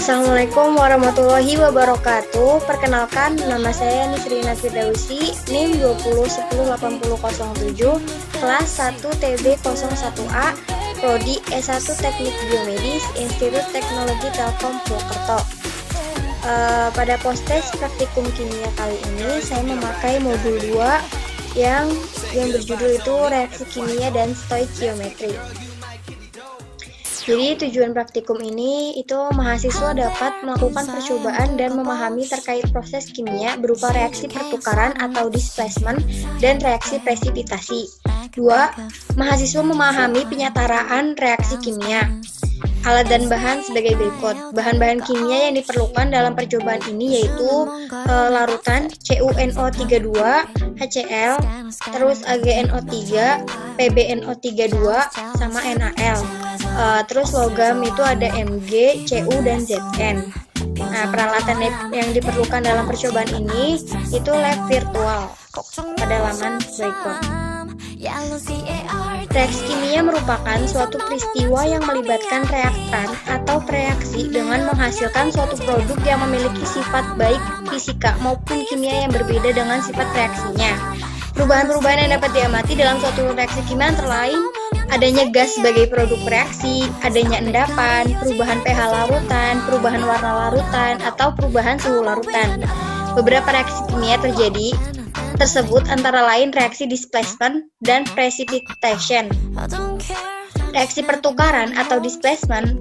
Assalamualaikum warahmatullahi wabarakatuh. Perkenalkan, nama saya Nisrina Firdausi, NIM 20108007, kelas 1 TB01A, Prodi S1 Teknik Biomedis, Institut Teknologi Telkom Purwokerto. Pada postes praktikum kimia kali ini, saya memakai modul 2 yang berjudul itu reaksi kimia dan stoikiometri. Jadi tujuan praktikum ini itu mahasiswa dapat melakukan percobaan dan memahami terkait proses kimia berupa reaksi pertukaran atau displacement dan reaksi presipitasi. 2. Mahasiswa memahami penyetaraan reaksi kimia. Alat dan bahan sebagai berikut. Bahan-bahan kimia yang diperlukan dalam percobaan ini yaitu larutan CuNO32, HCl, terus AgNO3, PbNO32, sama NaL. Terus logam itu ada Mg, Cu, dan Zn. Nah, peralatan yang diperlukan dalam percobaan ini itu lab virtual pada laman berikut. Reaksi kimia merupakan suatu peristiwa yang melibatkan reaktan atau reaksi dengan menghasilkan suatu produk yang memiliki sifat baik fisika maupun kimia yang berbeda dengan sifat reaksinya. Perubahan-perubahan yang dapat diamati dalam suatu reaksi kimia antara lain adanya gas sebagai produk reaksi, adanya endapan, perubahan pH larutan, perubahan warna larutan, atau perubahan suhu larutan. Beberapa reaksi kimia tersebut antara lain reaksi displacement dan precipitation. Reaksi pertukaran atau displacement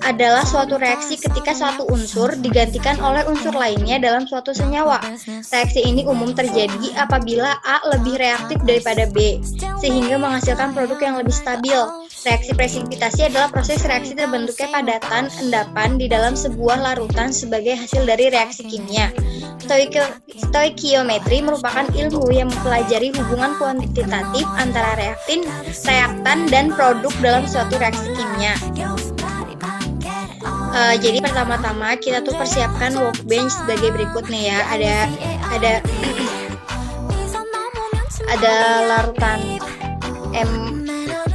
adalah suatu reaksi ketika suatu unsur digantikan oleh unsur lainnya dalam suatu senyawa. Reaksi ini umum terjadi apabila A lebih reaktif daripada B, sehingga menghasilkan produk yang lebih stabil. Reaksi presipitasi adalah proses reaksi terbentuknya padatan endapan di dalam sebuah larutan sebagai hasil dari reaksi kimia. Stoikiometri merupakan ilmu yang mempelajari hubungan kuantitatif antara reaktan, dan produk dalam suatu reaksi kimia. Jadi pertama-tama kita tuh persiapkan workbench sebagai berikut nih ya. Ada larutan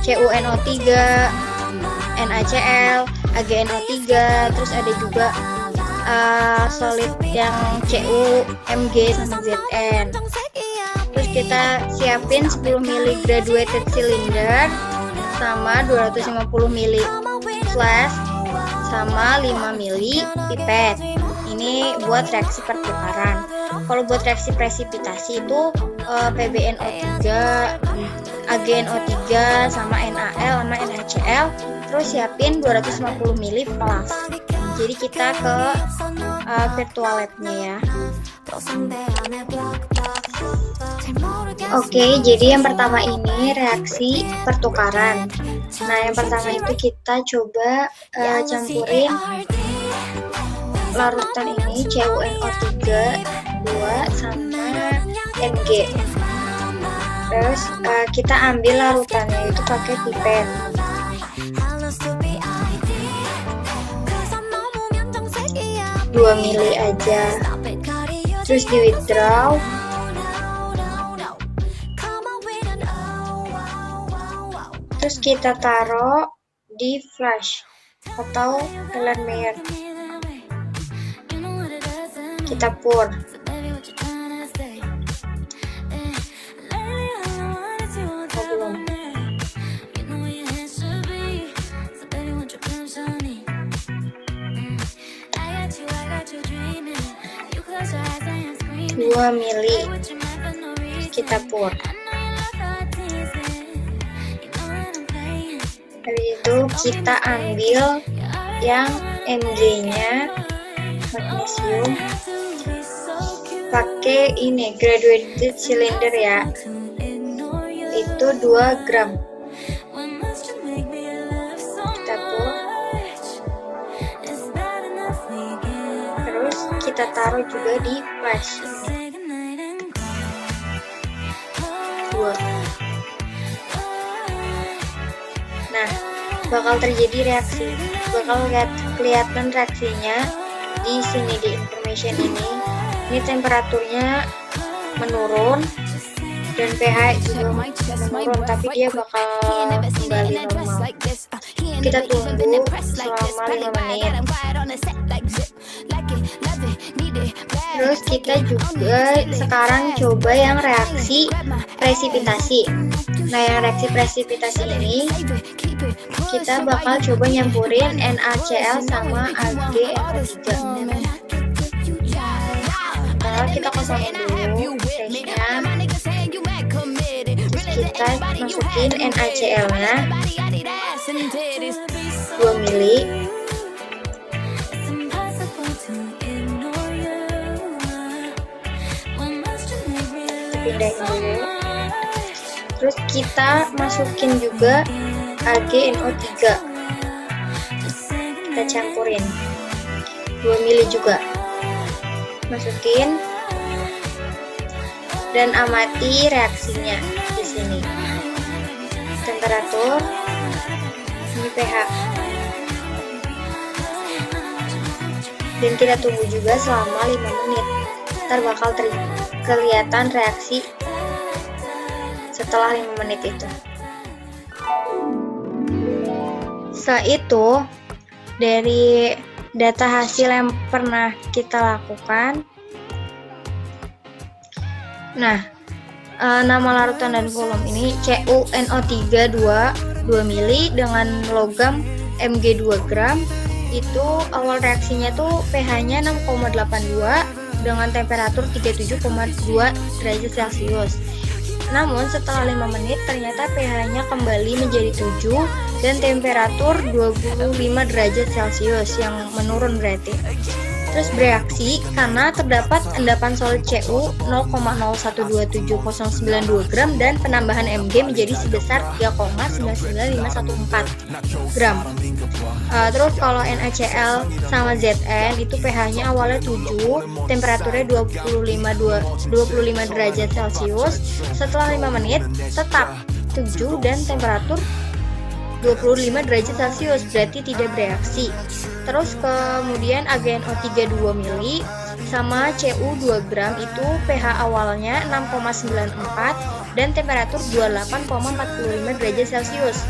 CuNO3, NaCl, AgNO3, terus ada juga solid yang Cu, Mg, sama Zn. Terus kita siapin 10 ml graduated cylinder sama 250 ml flask sama 5 ml pipet. Ini buat reaksi pertukaran. Kalau buat reaksi presipitasi itu PbNO3, AgNO3 sama NaL sama NaCl. Terus siapin 250 ml flask. Jadi kita ke virtual lab-nya ya. Oke, jadi yang pertama ini reaksi pertukaran. Nah, yang pertama itu kita coba campurin larutan ini CuNO3 2 sama Mg. Terus kita ambil larutannya itu pakai pipet. Dua mili aja. Terus di withdraw. Terus kita taruh di flash atau Erlenmeyer. Kita pour. Dua mili kita pour. Habis itu kita ambil yang Mg-nya magnesium, pakai ini graduated cylinder ya, itu 2 gram. Kita pour, terus kita taruh juga di flash 2. Nah, bakal terjadi reaksi, kelihatan reaksinya di sini di information ini. Ini temperaturnya menurun dan pH juga menurun, tapi dia bakal kembali normal. kita tunggu selama 5 menit. Terus kita juga sekarang coba yang reaksi presipitasi. Nah, yang reaksi presipitasi ini kita bakal coba nyampurin NaCl sama AgNO3. Nah, kita kosongin dulu stage-nya. Kita masukin NaCl-nya 2 mili. Pindahin dulu. Terus kita masukin juga AgNO3. Kita campurin 2 mili juga. Masukin dan amati reaksinya di sini. Temperatur, ini pH. Dan kita tunggu juga selama 5 menit. Ntar bakal kelihatan reaksi setelah 5 menit itu. Setelah itu, dari data hasil yang pernah kita lakukan, nah, nama larutan dan kolom ini CuNO3 2 mili dengan logam Mg 2 gram. Itu awal reaksinya tuh pH-nya 6,82 dengan temperatur 37,2 derajat Celcius. Namun setelah 5 menit ternyata pH-nya kembali menjadi 7 dan temperatur 25 derajat Celcius yang menurun berarti. Terus bereaksi karena terdapat endapan solid Cu 0,01270092 gram dan penambahan Mg menjadi sebesar 3,99514 gram. Terus kalau NaCl sama Zn itu pH-nya awalnya 7, temperaturnya 25 derajat Celcius. Setelah 5 menit tetap 7 dan temperatur 25 derajat Celcius, berarti tidak bereaksi. Terus kemudian AgNO3 2 mili sama Cu 2 gram itu pH awalnya 6,94 dan temperatur 28,45 derajat Celcius.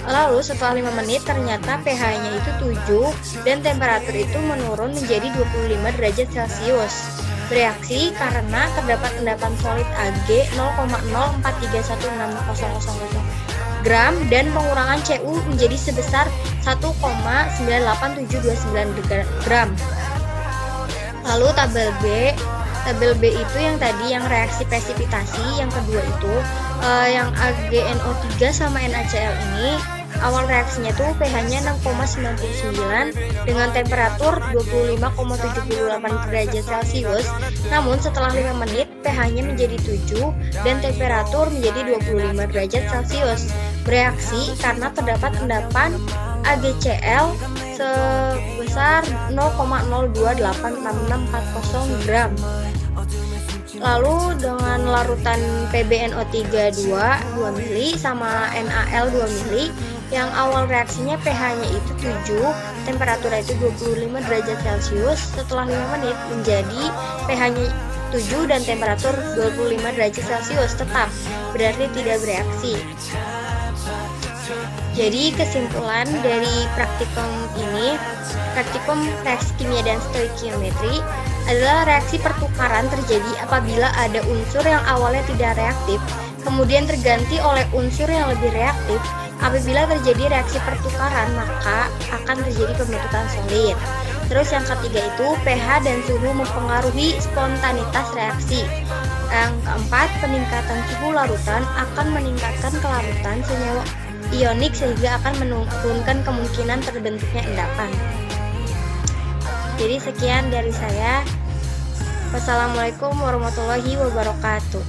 Lalu setelah 5 menit ternyata pH-nya itu 7 dan temperatur itu menurun menjadi 25 derajat Celcius. Bereaksi karena terdapat endapan solid Ag 0,04316000 gram dan pengurangan Cu menjadi sebesar 1,98729 gram. Lalu tabel B itu yang tadi yang reaksi presipitasi, yang kedua itu yang AgNO3 sama NaCl ini awal reaksinya tuh pH-nya 6,99 dengan temperatur 25,78 derajat Celcius. Namun setelah 5 menit pH-nya menjadi 7 dan temperatur menjadi 25 derajat Celcius. Bereaksi karena terdapat endapan AgCl sebesar 0,02866640 gram. Lalu dengan larutan PbNO3 2 mili sama NaL 2 mili yang awal reaksinya pH-nya itu 7, temperaturnya itu 25 derajat Celcius. Setelah 5 menit menjadi pH-nya 7 dan temperatur 25 derajat Celcius tetap, berarti tidak bereaksi. Jadi kesimpulan dari praktikum ini, praktikum reaksi kimia dan stoikiometri adalah reaksi pertukaran terjadi apabila ada unsur yang awalnya tidak reaktif, kemudian terganti oleh unsur yang lebih reaktif. Apabila terjadi reaksi pertukaran, maka akan terjadi pembentukan solid. Terus yang ketiga itu pH dan suhu mempengaruhi spontanitas reaksi. Yang keempat, peningkatan suhu larutan akan meningkatkan kelarutan senyawa ionik sehingga akan menurunkan kemungkinan terbentuknya endapan. Jadi sekian dari saya. Wassalamualaikum warahmatullahi wabarakatuh.